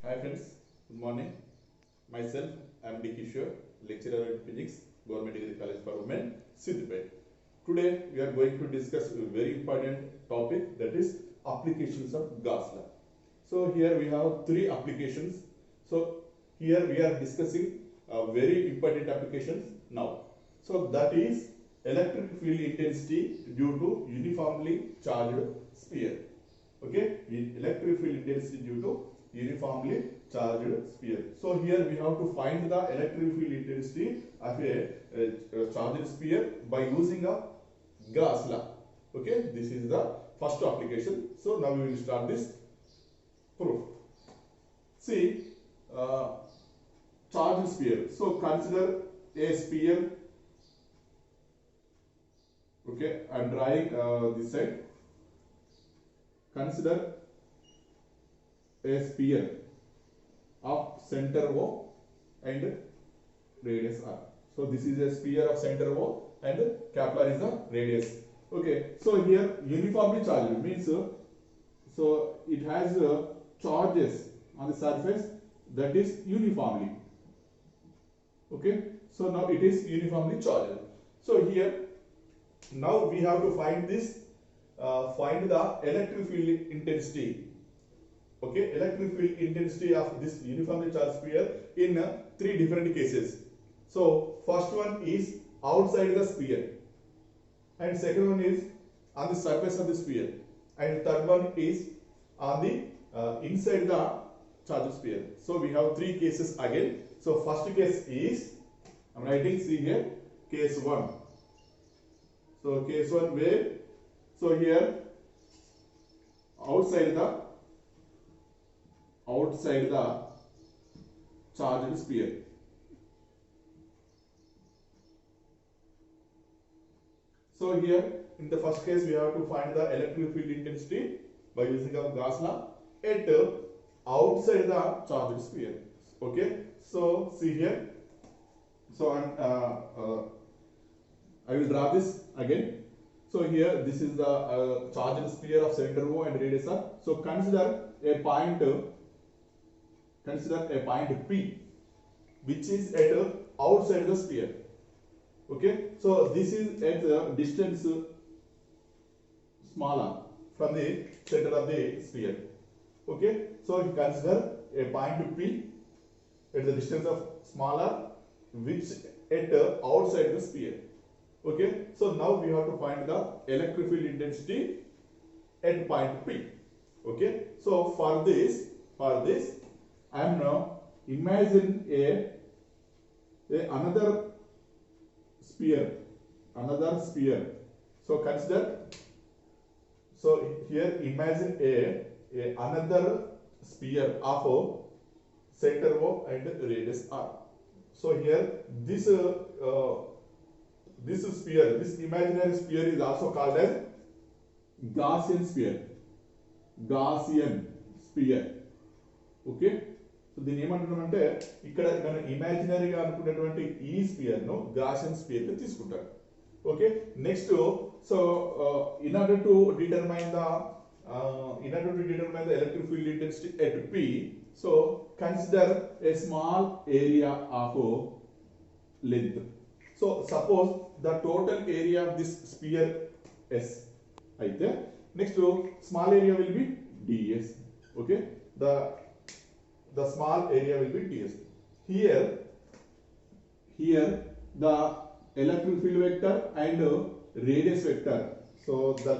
Hi friends, good morning. Myself, I am D. Kishore, lecturer in physics, Government Degree College for Women, Siddipet. Today we are going to discuss a very important topic, that is applications of Gauss law. So here we have three applications. So here we are discussing very important applications now. So that is electric field intensity due to uniformly charged sphere. Okay, electric field intensity due to uniformly charged sphere. So here we have to find the electric field intensity of a charged sphere by using a Gauss law. Okay, this is the first application. So now we will start this proof. See, charged sphere. So consider a sphere. Okay, I am drawing this side. Consider a sphere of center O and radius R. So this is a sphere of center O and capital R is the radius. Okay, so here uniformly charged means so it has charges on the surface that is uniformly. Okay, so now it is uniformly charged. So here now we have to find this find the electric field intensity. Okay, electric field intensity of this uniformly charged sphere in three different cases. So first one is outside the sphere, and second one is on the surface of the sphere, and third one is on the inside the charged sphere. So we have three cases again. So first case is, I am writing, see here, case 1. So case 1 where, so here outside the charged sphere. So here in the first case we have to find the electric field intensity by using of Gauss law at outside the charged sphere. Okay, so see here. So I will draw this again. So here this is the charged sphere of center O and radius R. So consider a point P which is at outside the sphere. Okay, so this is at the distance smaller from the center of the sphere. Okay, so you consider a point P at the distance of smaller which at outside the sphere. Okay, so now we have to find the electric field intensity at point P. Okay, so for this I am now imagine another sphere. So consider, so here imagine another sphere of center O and radius R. So here this sphere, this imaginary sphere is also called as Gaussian sphere. Okay, so దీన్ని ఏమంటున్నామంటే ఇక్కడ మనం ఇమాజినరీగా అనుకున్నటువంటి ఈ spear ను Gaussian spear గా తీసుకుంటారు. Okay, next so in order to determine the electric field intensity at P, so consider a small area of length. So suppose the total area of this sphere S అయితే next small area will be ds. Okay, the small area will be ds. Here the electric field vector and radius vector, so the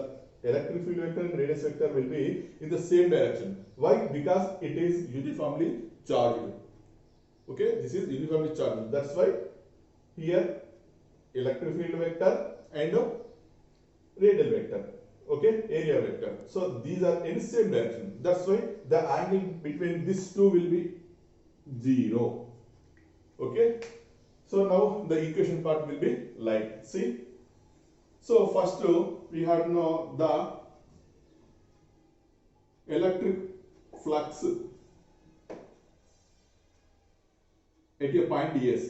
electric field vector and radius vector will be in the same direction. Why? Because it is uniformly charged. Okay, this is uniformly charged, that's why here electric field vector and radial vector, okay, area vector, so these are in same direction, that's why the angle between these two will be 0. Okay, so now the equation part will be like, see, so first we have to know the electric flux at a point ds,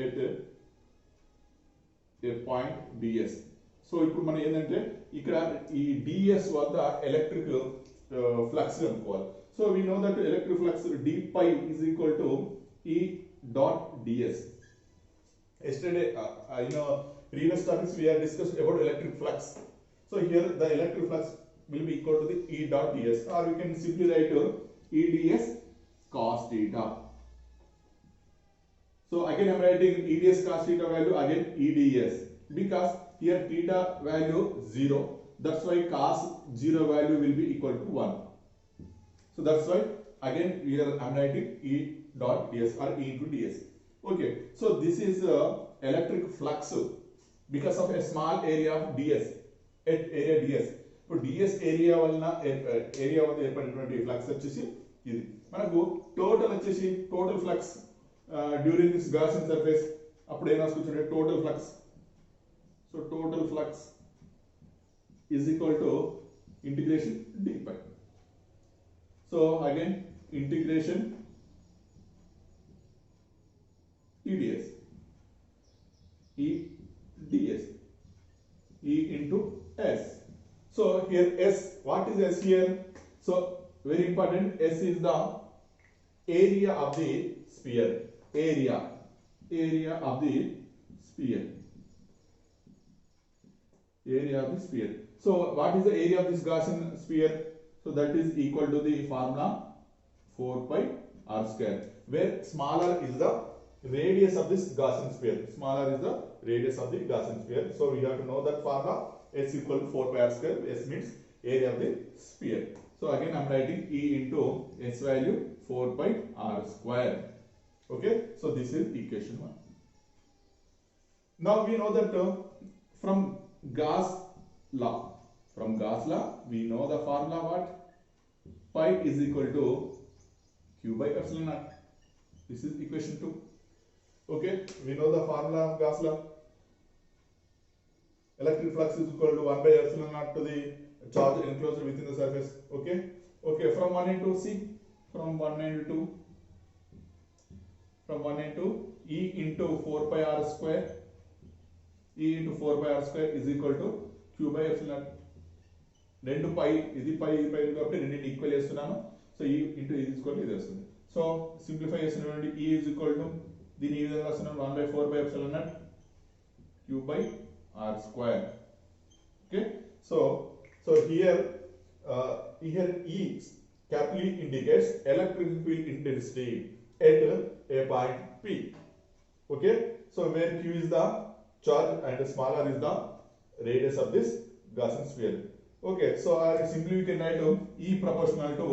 at a point ds. So ఇప్పుడు మనం ఏంటంటే ఇక్కడ ఈ ds వద్ద electric flux అనుకోవాలి. So we know that electric flux d pi is equal to E dot ds. Yesterday, previous topics we have discussed about electric flux. So here the electric flux will be equal to the E dot ds, or we can simply write E ds cos theta. So again I am writing E ds cos theta value, again E ds, because here theta value 0. That's why cos 0 value will be equal to 1. So that's why again here I am writing E dot ds or E into ds. Okay, so this is electric flux because of a small area of ds, at area ds. So ds area వలన area వద్ద ఏర్పడినటువంటి flux వచ్చేసి ఇది. మనకు total వచ్చేసి total flux during this Gaussian surface అప్పుడు ఏం రాసుకుంటే total flux. So total flux is equal to integration d pi. So again integration E ds, E ds, E into S. So here S, what is S here? So very important, S is the area of the sphere, area of the sphere, area of the sphere. So what is the area of this Gaussian sphere? So that is equal to the formula 4 pi r square, where smaller is the radius of this Gaussian sphere. Smaller is the radius of the Gaussian sphere. So we have to know that formula. S equal to 4 pi r square. S means area of the sphere. So again I am writing E into S value 4 pi r square. Okay. So this is equation 1. Now we know that from Gauss law. From Gauss law, we know the formula what? Pi is equal to Q by epsilon naught. This is equation 2. Okay, we know the formula of Gauss law. Electric flux is equal to 1 by epsilon naught to the charge enclosed within the surface. Okay, okay. From 1 into C, from 1 into E into 4 pi r square. E into 4 pi r square is equal to Q by epsilon naught. రెండు పై ఇది పై కాబట్టి రెండింటిని equal చేస్తున్నాను. So ఈ into ఇది equal ఇది వస్తుంది. So simplify చేసినటువంటి E ఈజ్ ఈక్వల్ టు దీని ఈ విధంగా రాస్తున్నాను 1/4 by epsilon naught Q by r square. Okay, so here E capitally indicates electric field intensity at a point P. Okay, so where Q is the charge and smaller is the radius of this Gaussian sphere. Okay, so simply we can write E proportional to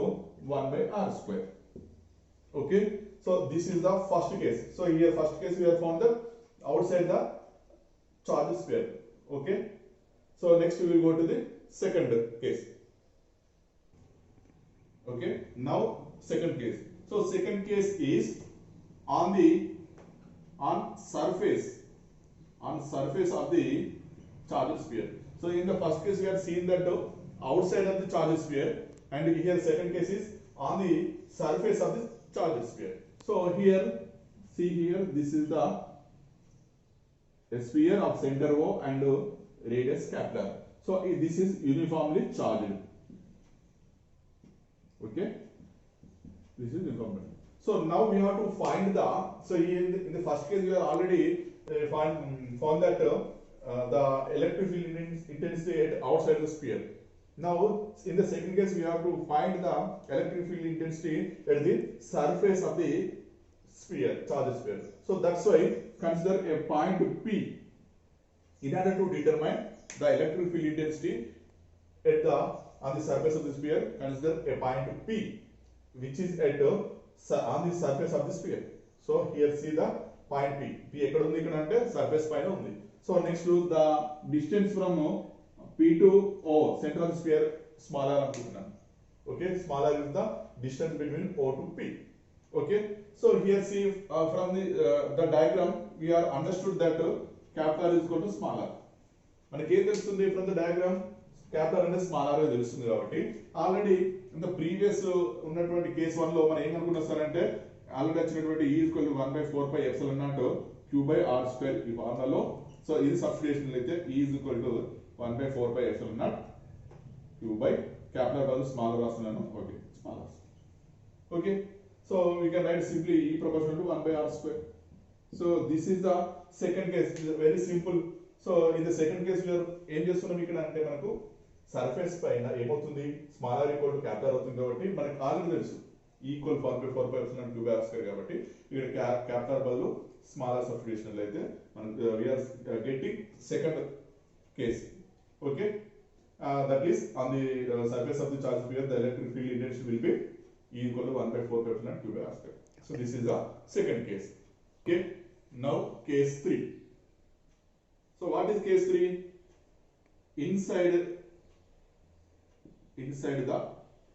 1 by r square. Okay, so this is the first case. So here first case we have found the outside the charge sphere. Okay, so next we will go to the second case. Okay, now second case. So second case is on surface of the charge sphere. So in the first case we have seen that outside of the charge sphere, and here second case is on the surface of the charge sphere. So here, see here, this is the sphere of center O and radius capital. So this is uniformly charged. Okay, this is uniformly. So now we have to find the. So in the first case we are already found that. The electric field intensity at outside the sphere. Now in the second case we have to find the electric field intensity at the surface of the sphere, charge sphere. So that's why consider a point P. In order to determine the electric field intensity on the surface of the sphere, consider a point P, which is on the surface of the sphere. So here see the point P. P ekkada undi ikkada ante surface paina undi. So next to the distance from P to O, center of the sphere, smaller anukuntunna. Okay, smaller is the distance between O to P. Okay, so here see from the diagram we are understood that capital is equal to smaller. మనకి ఏం తెలుస్తుంది from the diagram? Capital అంటే smaller గా తెలుస్తుంది కాబట్టి already in the previous ఉన్నటువంటి case 1 లో మనం ఏం అనుకున్నాం సార్ అంటే ఆల్రెడీ వచ్చినటువంటి E equal to 1/4 pi epsilon naught Q by r square ఈ ఫార్ములాలో. సో ఇది సబ్స్టిట్యూషన్ అయితే E is equal to 1/4 by epsilon naught Q by capital బదులు స్మాల్ రాస్తున్నాను. Okay, small Okay, so we can write simply E proportional to 1 by R square. So this is the second case. It is very simple. So in the second case we are ఏం చేస్తున్నాం ఇక్కడ అంటే మనకు surface పైన ఏమవుతుంది small r equal to capital అవుతుంది కాబట్టి మనకు ఆల్రెడీ తెలుసు ఈక్వల్ 4/4 క్యూబ్ r స్క్వేర్ కాబట్టి ఇక్కడ క్యాపిటల్ బదులు స్మాల్ r సబ్స్టిట్యూషన్ అయితే మనకు we are getting second case. Okay, that is on the surface of the charge sphere the electric field intensity will be E equal to 1/4 cube r square. So this is the second case. Okay, now case 3. So what is case 3? Inside the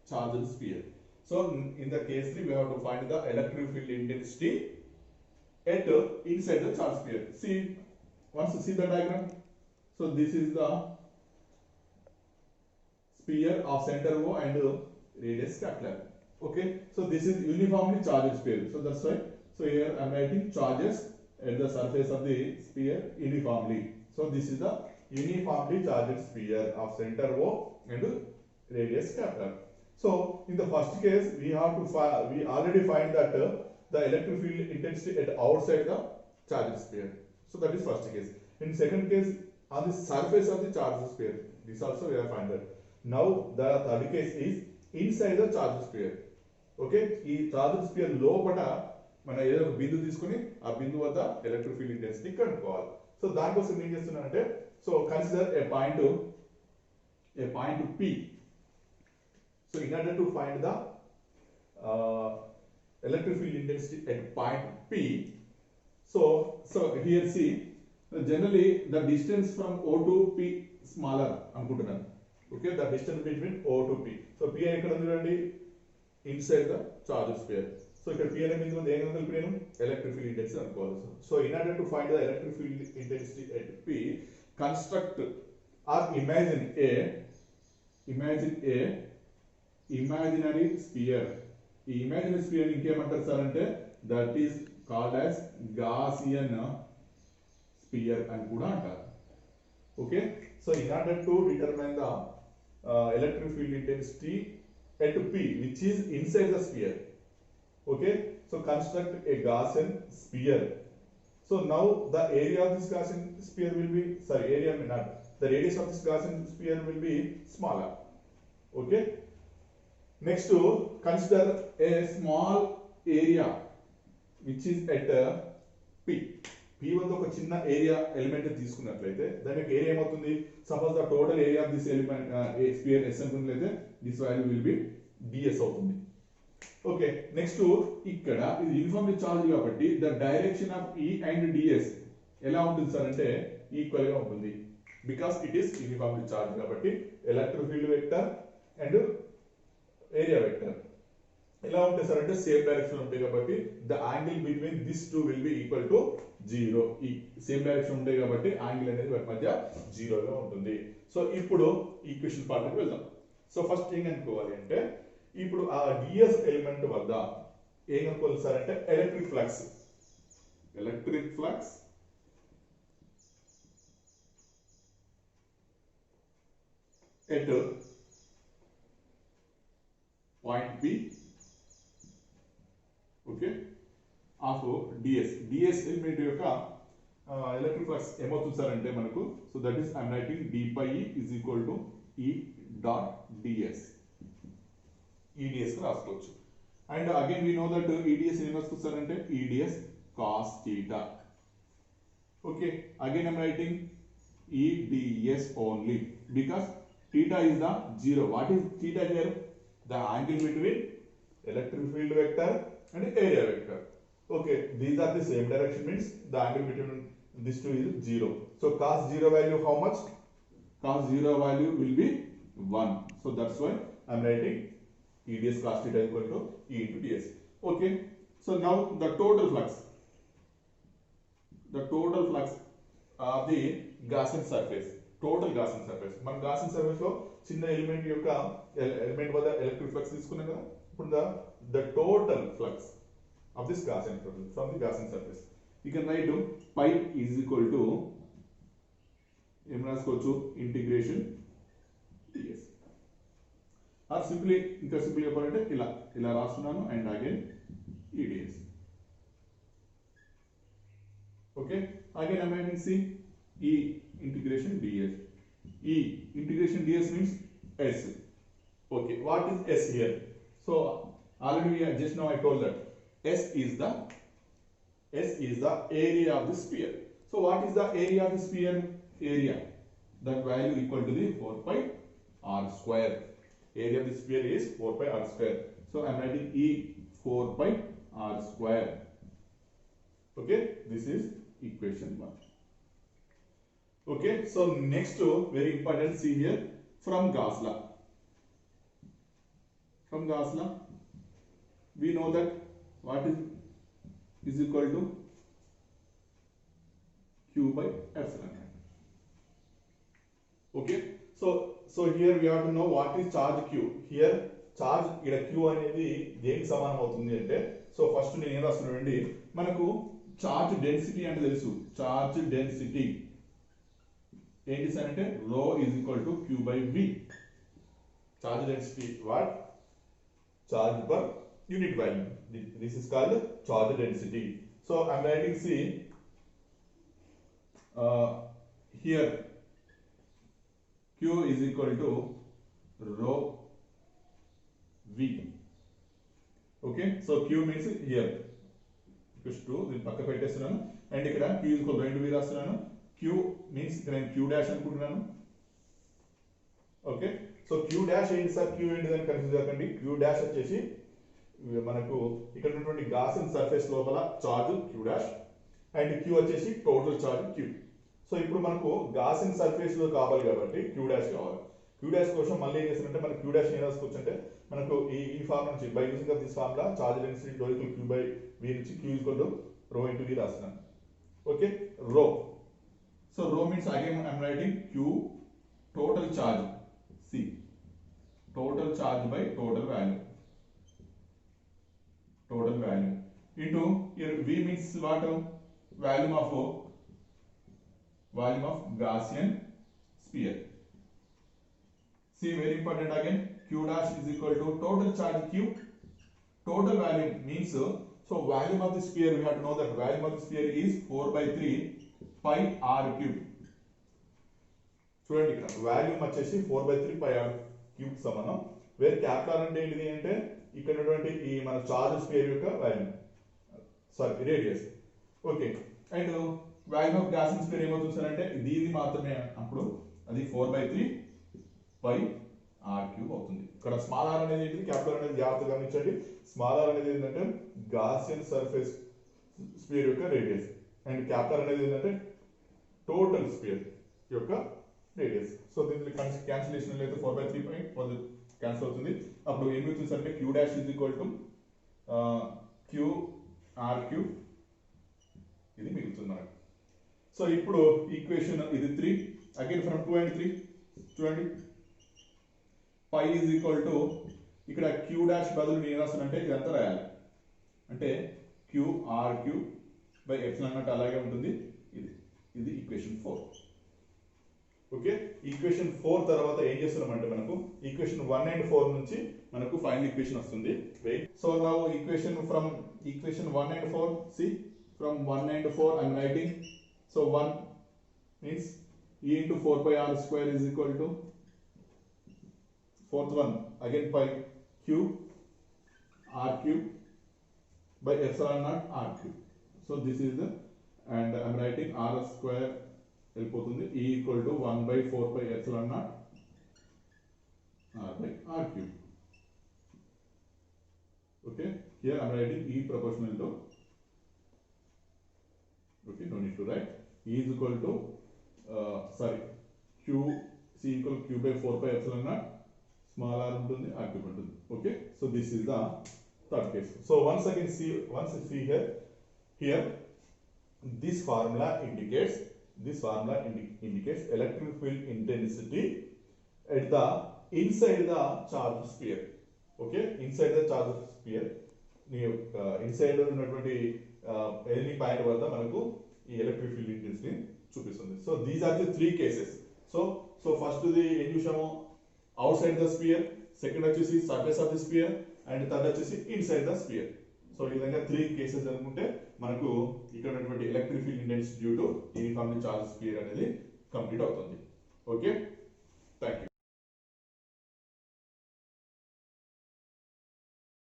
charged sphere. So in the case 3 we have to find the electric field intensity at inside the charged sphere. See, once you see the diagram, so this is the sphere of center O and radius capital. Okay, so this is uniformly charged sphere. So that's why. So here I am writing charges at the surface of the sphere uniformly. So this is the uniformly charged sphere of center O and radius capital. So in the first case we have to we already find that the electric field intensity at outside the charged sphere. So that is first case. In second case on the surface of the charged sphere. This also we have find that. Now the third case is inside the charged sphere. Okay, ఈ charged sphere లోపల మన ఏదో ఒక బిందువు తీసుకొని ఆ బిందువు వద్ద ఎలక్ట్రిక్ ఫీల్డ్ ఇంటెన్సిటీ కనుక్కోవాలి. సో దానికోసం ఏం చేస్తున్నానంటే so consider A point P. So in order to find the electric field intensity at point P, so here see generally the distance from O to P smaller అనుకుంటున్నాను. Okay, the distance between O to P. So P ఎక్కడ ఉంది చూడండి inside the charged sphere. So ఇక్కడ P అనే బిందువు దేని నుంచి కలిపినాను electric field intensity అనుకోవాలి. So in order to find the electric field intensity at P, construct or imagine a imaginary sphere. ఈ imaginary sphere ఇంకేమంటారు సార్ అంటే that is called as Gaussian sphere అని కూడా అంటారు. Okay, so in order to determine the electric field intensity at P, which is inside the sphere. Okay, so construct a Gaussian sphere. So now the area of this Gaussian sphere will be, sorry, area may not, the radius of this Gaussian sphere will be smaller. Okay, next to consider a small area which is at P. P వద్ద ఒక చిన్న area element తీసుకున్నట్లయితే దాని యొక్క area ఏమవుతుంది suppose the total area of this element sphere S అనుకున్నట్లయితే this value will be ds అవుతుంది. Okay, next ఇక్కడ ఇది యూనిఫామ్లీ చార్జ్ కాబట్టి the direction of E and ds ఎలా ఉంటుంది సార్ అంటే ఈక్వల్ గా ఉంటుంది because it is uniformly charge కాబట్టి electric field vector and area vector ఎలా ఉంటాయి సార్ అంటే సేమ్ డైరెక్షన్ ఉంటాయి కాబట్టి the angle between this two will be equal to 0. ఈ సేమ్ డైరెక్షన్ ఉంటాయి కాబట్టి యాంగిల్ అనేది వాటి మధ్య 0 గా ఉంటుంది. సో ఇప్పుడు ఈక్వేషన్ పార్ట్కి వెళ్దాం. సో ఫస్ట్ ఏం అనుకోవాలి అంటే ఇప్పుడు ఆ ds ఎలిమెంట్ వద్ద ఏం అనుకోవాలి సార్ అంటే electric flux at point P, okay, of ds element యొక్క ఎలక్ట్రిక్ ఫ్లక్స్ ఏమవుతుంది సార్ అంటే మనకు so that is I'm writing d by E is equal to E dot ds. EDS గా రాసుకోవచ్చు. And again we know that EDS ఏం వస్తుంది sir అంటే EDS cos theta. Okay, again I'm writing EDS only because theta is the 0. What is theta here? The angle between electric field vector and area vector. Okay, these are the same direction means the angle between these two is 0. So cos 0 value how much? Cos 0 value will be 1. So that's why I am writing EDS cos theta equal to E into ds. Okay, so now the total flux of the Gaussian surface. Total Gaussian surface. మన Gaussian surface లో చిన్న element యొక్క element వద్ద electric flux తీసుకున్నాం కదా. ఇప్పుడు the total flux of this Gaussian surface from the Gaussian surface. You can write pi is equal to ఏం రాసుకోవచ్చు ఇంటిగ్రేషన్ ds. ఆర్ సింప్లీ ఇంకా సింపుల్ చెప్పాలంటే ఇలా ఇలా రాస్తున్నాను and again EDS. Okay, again I'm writing C E integration ds. E integration ds means S. Okay, what is S here? So already we just now I told that S is the area of the sphere. So what is the area of the sphere? Area, that value equal to the 4 pi r square. Area of the sphere is 4 pi r square. So I'm writing E 4 pi r square. Okay, this is equation 1. Okay, so next very important, see here, from Gauss law. From Gauss law we know that what is equal to Q by epsilon. Okay, so here we have to know what is charge Q. Here charge ఇక్కడ Q అనేది దేనికి సమానం అవుతుంది అంటే, so first నేను ఏం రాస్తున్నానండి, మనకు charge density అంటే తెలుసు. చార్జ్ డెన్సిటీ ఏంటి సార్ అంటే rho is equal to Q by V. Charge density what? Charge per unit volume. This is called charge density. So I'm writing C here Q is equal to rho V. Okay, so Q means here equals to దీని పక్క పెట్టేస్తున్నాను and ఇక్కడ Q is equal to V రాస్తున్నాను. Q means ఇక్కడ నేను Q dash అనుకుంటున్నాను. Okay, so Q dash ఏంటి sir, Q ఏంటి అని కన్ఫ్యూజ్ అవ్వకండి. Q dash వచ్చేసి మనకు ఇక్కడ ఉన్నటువంటి గాసియన్ సర్ఫేస్ లోపల charge Q dash and Q వచ్చేసి టోటల్ చార్జ్ Q. సో ఇప్పుడు మనకు గాసియన్ సర్ఫేస్ లో కావాలి కాబట్టి Q dash కావాలి. Q dash కోసం మళ్ళీ ఏం చేస్తారంటే మనం Q dash ఏం రాసుకోవచ్చు అంటే మనకు ఈ ఫార్ములా నుంచి by using of this formula charge density డో ఈక్వల్ Q by V నుంచి Q equal to rho into V రాస్తున్నాను. Okay, rho. So rho means again I am writing Q total charge C, total charge by total value into here V means what? Volume of Gaussian sphere. See, very important again, Q dash is equal to total charge Q, total volume means, so volume of the sphere we have to know that volume of the sphere is 4 by 3 pi r cube. చూడండి ఇక్కడ volume వచ్చేసి 4 by 3 pi r cube సమానం. Where capital అంటే ఏంటిది అంటే ఇక్కడ ఉన్నటువంటి ఈ మన చార్జ్ స్పియర్ యొక్క volume, sorry radius. Okay, and volume of Gaussian sphere ఏమవుతుంది సార్ అంటే దీని మాత్రమే, అప్పుడు అది 4 by 3 pi r cube అవుతుంది. ఇక్కడ స్మాల్ r అనేది ఏంటిది, క్యాపిటల్ అనేది జాగ్రత్తగా గమనించండి. స్మాల్ r అనేది ఏంటంటే గాసియన్ సర్ఫేస్ స్పియర్ యొక్క రేడియస్ అండ్ క్యాపిటల్ అనేది ఏంటంటే టోటల్ స్పియర్ యొక్క రేడియస్. సో దీనికి క్యాన్సిలేషన్ అయితే 4 by 3 pi క్యాన్సిల్ అవుతుంది. అప్పుడు ఏమవుతుంది సార్ అంటే Q dash is equal to Q r cube ఇది మిగులుతుంది మనకు. సో ఇప్పుడు ఈక్వేషన్ ఇది 3 అగైన్ ఫ్రమ్ 2 and 3 చూడండి, pi is equal to ఇక్కడ Q dash బదులు నేను ఏం రాస్తానంటే ఇదంతా రాయాలి అంటే Q r cube by epsilon naught అలాగే ఉంటుంది. ఇది ఈక్వేషన్ 4. ఓకే, ఈక్వేషన్ 4 తర్వాత ఏం చేస్తున్నామంటే మనకు ఈక్వేషన్ 1 and 4 నుంచి మనకు ఫైనల్ ఈక్వేషన్ వస్తుంది. So now equation from equation 1 and 4, see from 1 and 4 I am writing, so 1 means E into 4 pi r square is equal to fourth one again pi Q r cube by epsilon naught r cube. So this is the, and I am writing r square వెళ్ళిపోతుంది E equal to 1 by 4 pi epsilon naught r by r cube. Okay, here I am writing E proportional to, okay, no need to write, E is equal to Q C equal to Q by 4 pi epsilon naught small r ఉంటుంది r cube ఉంటుంది. Okay, so this is the third case. So once again see here this formula indicates electric field intensity at the inside the charge sphere. Okay, inside the charge sphere inside ఉన్నటువంటి any point వద్ద మనకు ఈ electric field intensity చూపిస్తుంది. So these are the 3 cases. So first the ఏం చూసాము, outside the sphere, second వచ్చేసి surface of the sphere, and third వచ్చేసి inside the sphere. So ఈ విధంగా 3 కేసెస్ అనుకుంటే మనకు ఇక్కడ ఉన్నటువంటి electric field intensity due to uniformly charge sphere అనేది కంప్లీట్ అవుతుంది. ఓకే.